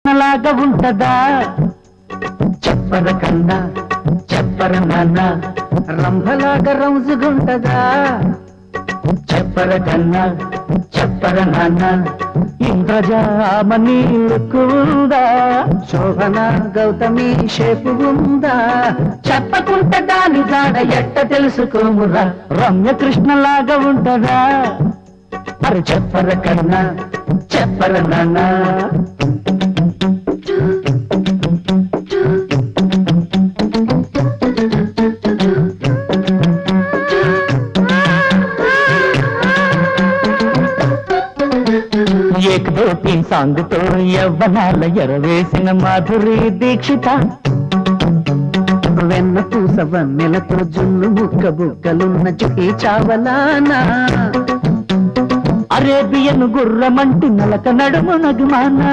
లాగా ఉంటదా చెప్పర కన్నా చెప్పర నాన్న రంభలాగా రంజుగుంటదా చెప్పర కన్నా చెప్పర నాన్న ఇంద్రజామని లుక్కుందా శోభన గౌతమి షేపు ఉందా చెప్పకుంటే దాని జాడ ఎట్ట తెలుసుకోమురా రమ్య కృష్ణలాగా ఉంటదా అరే చెప్పర కన్నా చెప్పర నాన్న एक दो तीन సాంగ్ తో యవ్వనాల ఎరవేసిన మాధురి దీక్షిత వెన్న పూసవ నెలతో జున్ను ముక్క బుక్కలున్న చుకి చావలానా అరేబియన్ గుర్రమంటి నలక నడుము నగుమానా